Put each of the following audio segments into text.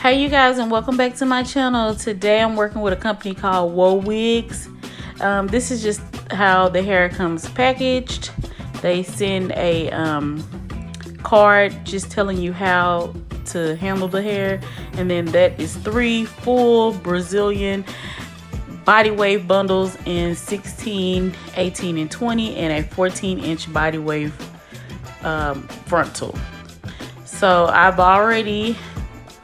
Hey you guys, and welcome back to my channel. Today I'm working with a company called WOWIGS. This is just how the hair comes packaged. They send a card just telling you how to handle the hair, and then that is 3 full Brazilian body wave bundles in 16, 18, and 20, and a 14-inch body wave frontal. So I've already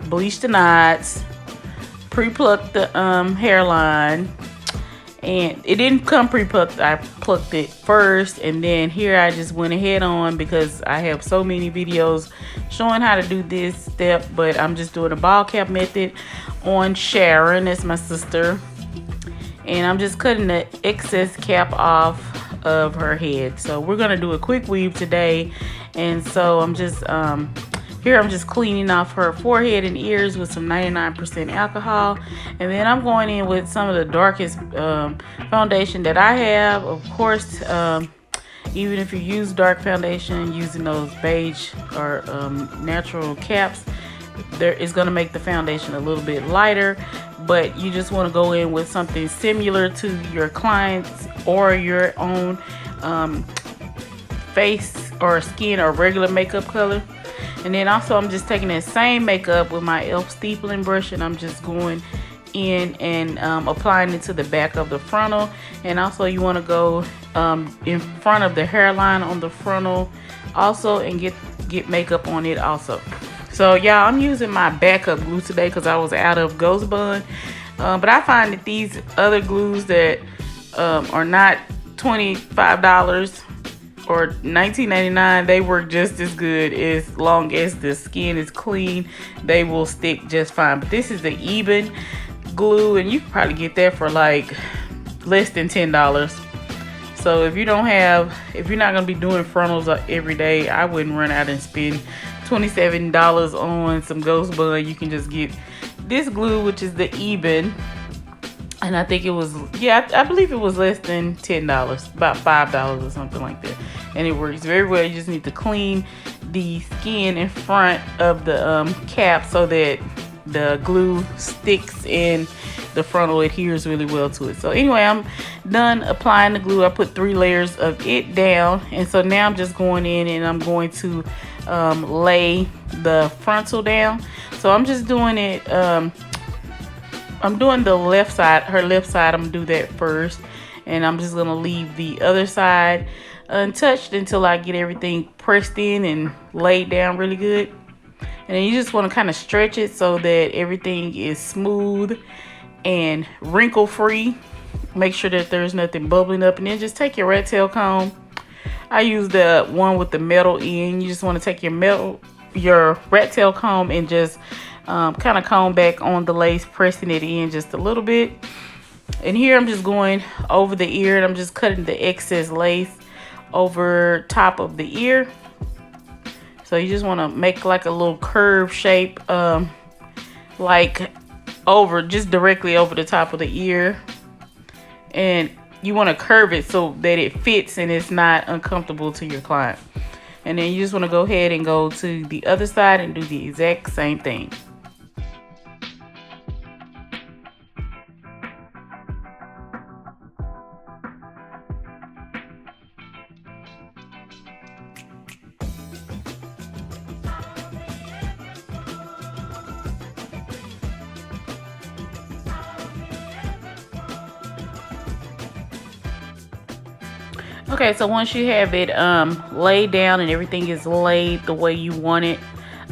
bleached the knots, pre-plucked the hairline, and it didn't come pre-plucked. I plucked it first, and then here I just went ahead on because I have so many videos showing how to do this step, but I'm just doing a ball cap method on Sharon. That's my sister, and I'm just cutting the excess cap off of her head. So we're gonna do a quick weave today, and so I'm just here I'm just cleaning off her forehead and ears with some 99% alcohol, and then I'm going in with some of the darkest foundation that I have. Of course, even if you use dark foundation, using those beige or natural caps, there is going to make the foundation a little bit lighter, but you just want to go in with something similar to your clients or your own face or skin or regular makeup color. And then also I'm just taking that same makeup with my e.l.f. steepling brush, and I'm just going in and applying it to the back of the frontal. And also you want to go in front of the hairline on the frontal also, and get makeup on it also. So y'all, I'm using my backup glue today because I was out of Ghost Bond, but I find that these other glues that are not $25 or $19.99, they work just as good. As long as the skin is clean, they will stick just fine. But this is the Eben glue, and you can probably get that for like less than $10. So if you're not gonna be doing frontals every day, I wouldn't run out and spend $27 on some Ghost Bond. You can just get this glue, which is the Eben, and I think it was, yeah, I believe it was less than $10, about $5 or something like that. And it works very well. You just need to clean the skin in front of the cap so that the glue sticks and the frontal adheres really well to it. So anyway, I'm done applying the glue. I put 3 layers of it down, and so now I'm just going in and I'm going to lay the frontal down. So I'm just doing it, I'm doing the left side, her left side. I'm gonna do that first, and I'm just gonna leave the other side untouched until I get everything pressed in and laid down really good. And then you just want to kind of stretch it so that everything is smooth and wrinkle free. Make sure that there's nothing bubbling up, and then just take your rat tail comb. I use the one with the metal end. You just want to take your rat tail comb and just kind of comb back on the lace, pressing it in just a little bit. And here I'm just going over the ear, and I'm just cutting the excess lace over top of the ear. So you just want to make like a little curve shape, like just directly over the top of the ear, and you want to curve it so that it fits and it's not uncomfortable to your client. And then you just want to go ahead and go to the other side and do the exact same thing. Okay, so once you have it laid down and everything is laid the way you want it,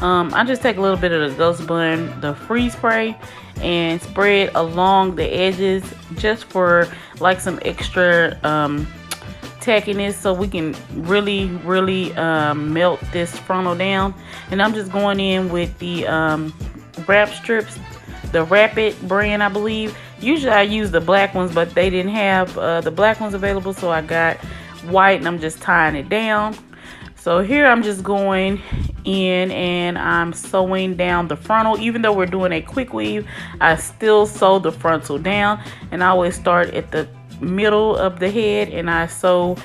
I just take a little bit of the Ghost Bond, the freeze spray, and spread along the edges just for like some extra tackiness, so we can really melt this frontal down. And I'm just going in with the wrap strips, the Rapid brand, I believe. Usually I use the black ones, but they didn't have the black ones available, so I got white, and I'm just tying it down. So here I'm just going in and I'm sewing down the frontal. Even though we're doing a quick weave, I still sew the frontal down, and I always start at the middle of the head and I sew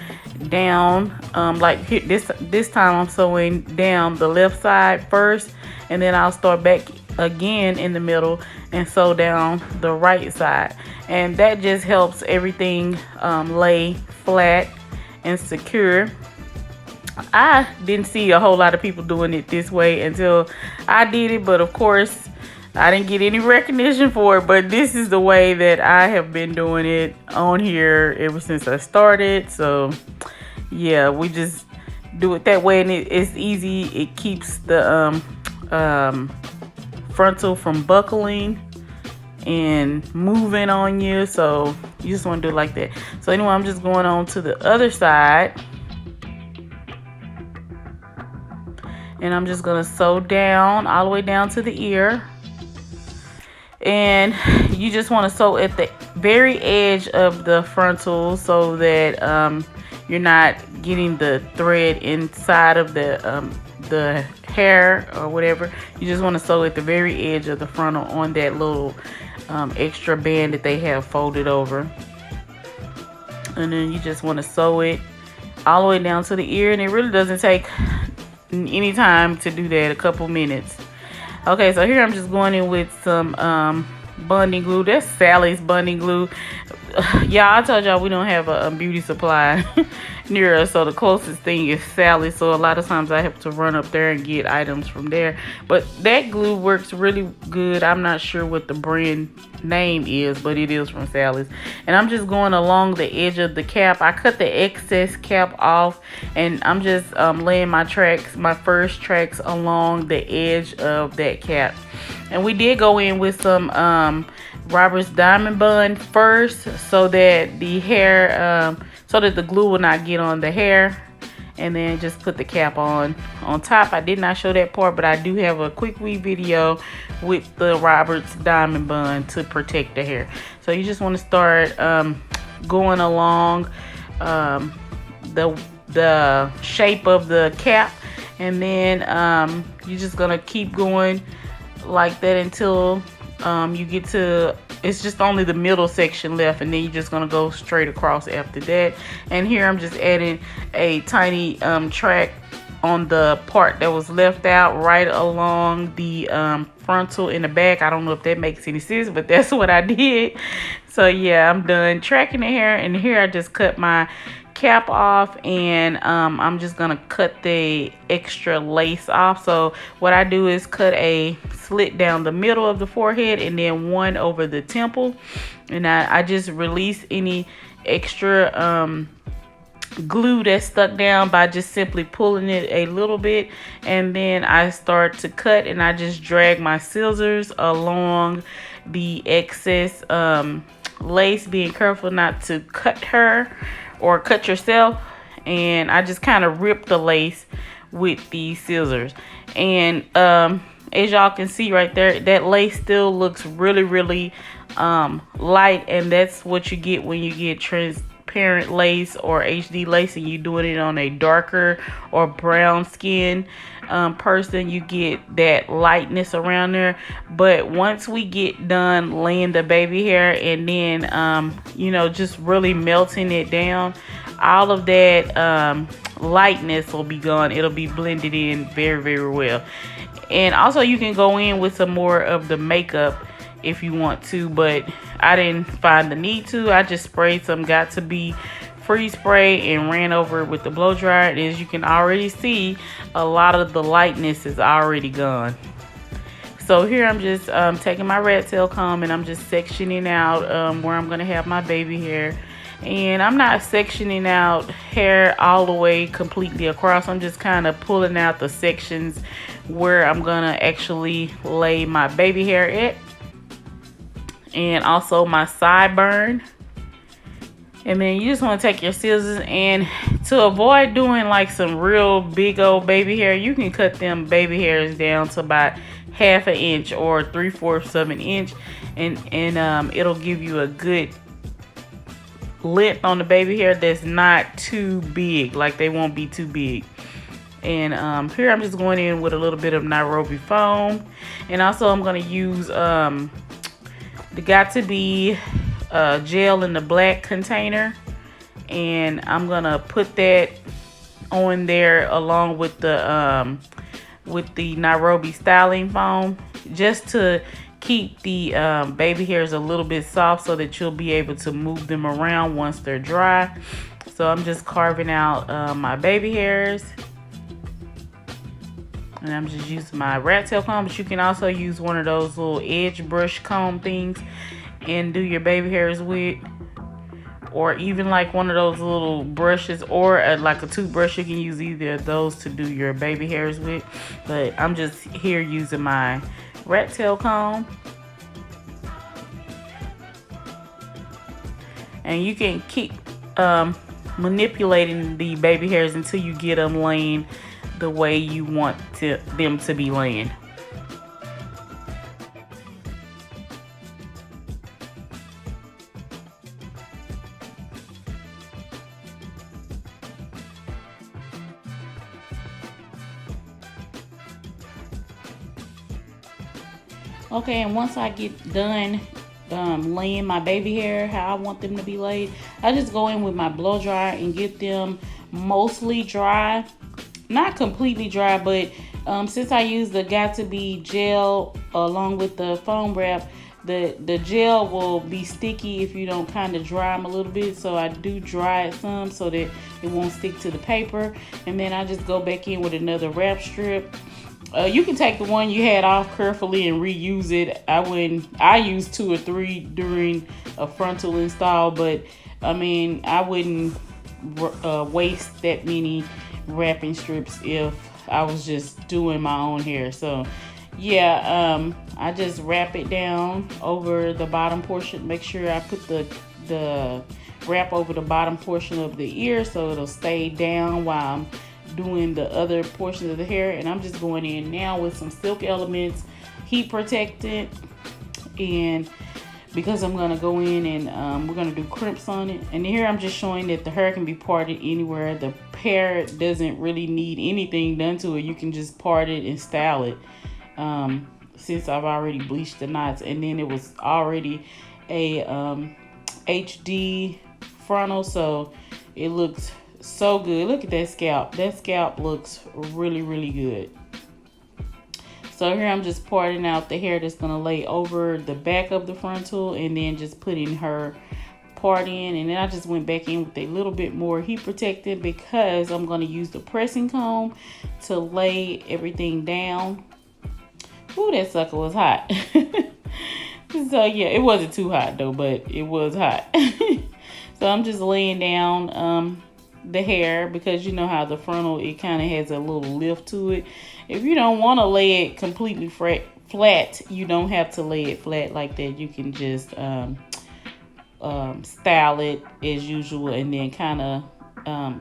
down, like here, this time I'm sewing down the left side first, and then I'll start back again in the middle and sew down the right side, and that just helps everything lay flat and secure. I didn't see a whole lot of people doing it this way until I did it, but of course I didn't get any recognition for it, but this is the way that I have been doing it on here ever since I started. So yeah, we just do it that way, and it's easy. It keeps the frontal from buckling and moving on you, so you just want to do it like that. So anyway, I'm just going on to the other side, and I'm just gonna sew down all the way down to the ear. And you just want to sew at the very edge of the frontal so that you're not getting the thread inside of the hair or whatever. You just want to sew at the very edge of the frontal on that little extra band that they have folded over. And then you just want to sew it all the way down to the ear, and it really doesn't take any time to do that, a couple minutes. Okay, so here I'm just going in with some bonding glue. That's Sally's bonding glue. Y'all, I told y'all we don't have a beauty supply near us, so the closest thing is Sally's. So a lot of times I have to run up there and get items from there. But that glue works really good. I'm not sure what the brand name is, but it is from Sally's. And I'm just going along the edge of the cap. I cut the excess cap off, and I'm just laying my first tracks along the edge of that cap. And we did go in with some Robert's Diamond Bond first, so that the hair, so that the glue will not get on the hair, and then just put the cap on top. I did not show that part, but I do have a quick weave video with the Robert's Diamond Bond to protect the hair. So you just want to start going along the shape of the cap, and then you're just gonna keep going like that until you get to, it's just only the middle section left, and then you're just gonna go straight across after that. And here I'm just adding a tiny track on the part that was left out right along the frontal in the back. I don't know if that makes any sense, but that's what I did. So yeah, I'm done tracking the hair, and here I just cut my cap off, and I'm just gonna cut the extra lace off. So what I do is cut a slit down the middle of the forehead and then one over the temple, and I just release any extra glue that's stuck down by just simply pulling it a little bit, and then I start to cut, and I just drag my scissors along the excess lace, being careful not to cut her or cut yourself. And I just kind of rip the lace with the scissors, and as y'all can see right there, that lace still looks really light, and that's what you get when you get transparent lace or HD lace and you're doing it on a darker or brown skin person. You get that lightness around there. But once we get done laying the baby hair, and then you know, just really melting it down, all of that lightness will be gone. It'll be blended in very well. And also you can go in with some more of the makeup if you want to, but I didn't find the need to. I just sprayed some Got To Be freeze spray and ran over it with the blow dryer. And as you can already see, a lot of the lightness is already gone. So here I'm just taking my rat tail comb, and I'm just sectioning out where I'm gonna have my baby hair. And I'm not sectioning out hair all the way completely across. I'm just kind of pulling out the sections where I'm gonna actually lay my baby hair at, and also my sideburn. And then you just want to take your scissors, and to avoid doing like some real big old baby hair, you can cut them baby hairs down to about 1/2 inch or 3/4 of an inch, and it'll give you a good length on the baby hair that's not too big. Like, they won't be too big. And here I'm just going in with a little bit of Nairobi foam, and also I'm going to use the Got To Be gel in the black container, and I'm gonna put that on there along with the Nairobi styling foam. just to keep the baby hairs a little bit soft so that you'll be able to move them around once they're dry. So I'm just carving out my baby hairs. And I'm just using my rat tail comb, but you can also use one of those little edge brush comb things and do your baby hairs with. Or even like one of those little brushes, or like a toothbrush. You can use either of those to do your baby hairs with. But I'm just here using my rat tail comb. And you can keep manipulating the baby hairs until you get them laying the way you want them to be laying. Okay, and once I get done laying my baby hair how I want them to be laid, I just go in with my blow dryer and get them mostly dry. Not completely dry, but since I use the Got To Be gel along with the foam wrap, the gel will be sticky if you don't kind of dry them a little bit. So I do dry it some so that it won't stick to the paper. And then I just go back in with another wrap strip. You can take the one you had off carefully and reuse it. I used 2 or 3 during a frontal install, but I mean, I wouldn't waste that many wrapping strips if I was just doing my own hair. So yeah, I just wrap it down over the bottom portion. Make sure I put the wrap over the bottom portion of the ear so it'll stay down while I'm doing the other portions of the hair. And I'm just going in now with some Silk Elements heat protectant, and because I'm gonna go in and we're gonna do crimps on it. And here I'm just showing that the hair can be parted anywhere. The hair doesn't really need anything done to it. You can just part it and style it. Since I've already bleached the knots, and then it was already a HD frontal, so it looks so good. Look at that scalp. That scalp looks really, really good. So here I'm just parting out the hair that's going to lay over the back of the frontal, and then just putting her part in. And then I just went back in with a little bit more heat protectant because I'm going to use the pressing comb to lay everything down. Ooh, that sucker was hot. So yeah, it wasn't too hot though, but it was hot. So I'm just laying down the hair, because you know how the frontal, it kind of has a little lift to it. If you don't want to lay it completely flat, you don't have to lay it flat like that. You can just style it as usual, and then kind of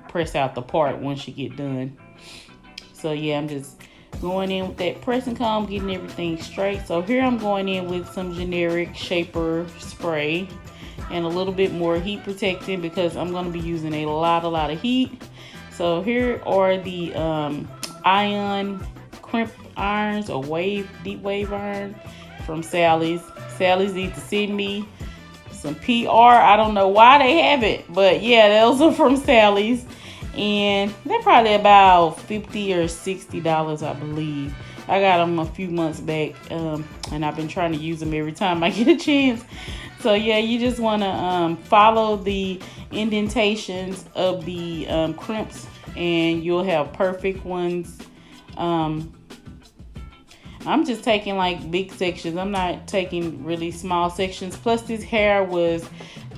press out the part once you get done. So yeah, I'm just going in with that pressing comb, getting everything straight. So here I'm going in with some generic shaper spray and a little bit more heat protectant, because I'm going to be using a lot of heat. So here are the ion crimp irons, or deep wave iron from Sally's. Sally's need to send me some PR. I don't know why they have it, but yeah, those are from Sally's, and they're probably about $50 or $60, I believe. I got them a few months back, and I've been trying to use them every time I get a chance. So yeah, you just want to follow the indentations of the crimps, and you'll have perfect ones. I'm just taking like big sections. I'm not taking really small sections. Plus, this hair was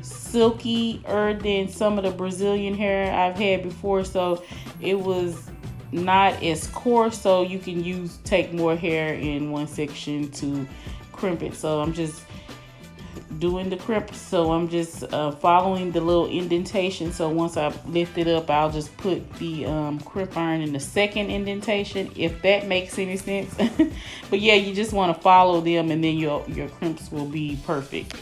silkier than some of the Brazilian hair I've had before, so it was not as coarse. So you can take more hair in one section to crimp it. So I'm just doing the crimp, so I'm just following the little indentation. So once I lift it up, I'll just put the crimp iron in the second indentation, if that makes any sense. But yeah, you just want to follow them, and then your crimps will be perfect.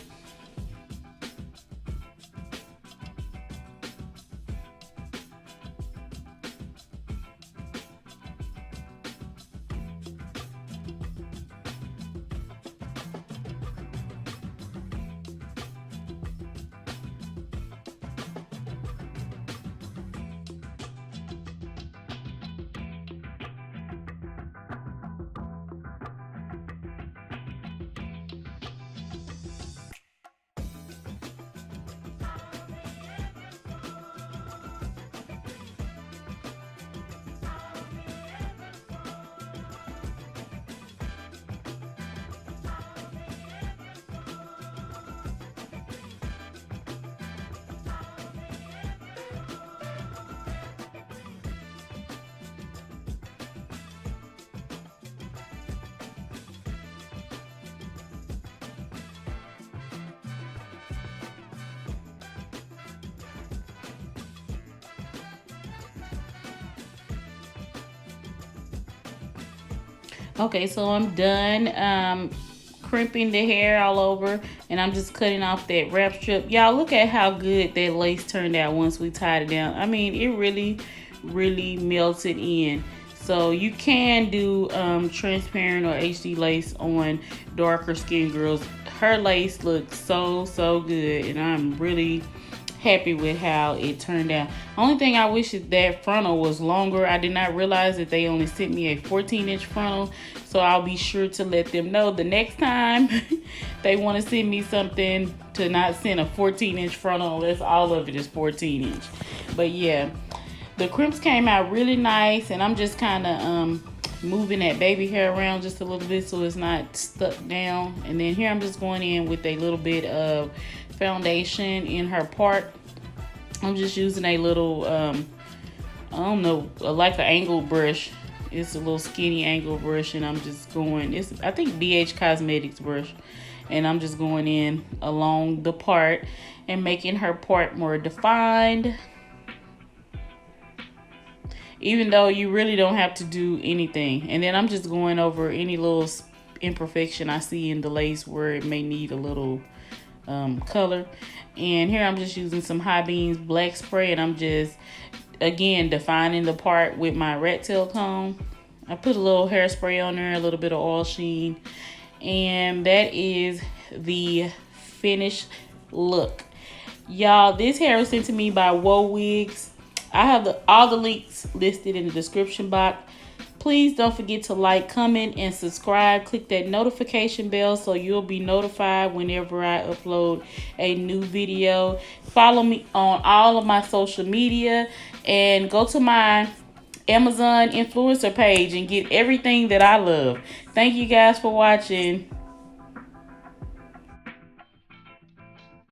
Okay, so I'm done crimping the hair all over, and I'm just cutting off that wrap strip. Y'all, look at how good that lace turned out once we tied it down. I mean, it really melted in. So you can do transparent or HD lace on darker skin girls. Her lace looks so good, and I'm really happy with how it turned out. Only thing I wish is that frontal was longer. I did not realize that they only sent me a 14-inch frontal, so I'll be sure to let them know the next time they want to send me something to not send a 14-inch frontal unless all of it is 14-inch. But yeah, the crimps came out really nice, and I'm just kind of moving that baby hair around just a little bit so it's not stuck down. And then here I'm just going in with a little bit of foundation in her part. I'm just using a little I don't know, like an angle brush. It's a little skinny angle brush, and I'm just going, it's I think BH Cosmetics brush, and I'm just going in along the part and making her part more defined, even though you really don't have to do anything. And then I'm just going over any little imperfection I see in the lace where it may need a little color. And here I'm just using some High Beams black spray, and I'm just again defining the part with my rat tail comb. I put a little hairspray on there, a little bit of oil sheen, and that is the finished look. Y'all, this hair was sent to me by WOWIGS. I have all the links listed in the description box. Please don't forget to like, comment, and subscribe. Click that notification bell so you'll be notified whenever I upload a new video. Follow me on all of my social media, and go to my Amazon influencer page and get everything that I love. Thank you guys for watching.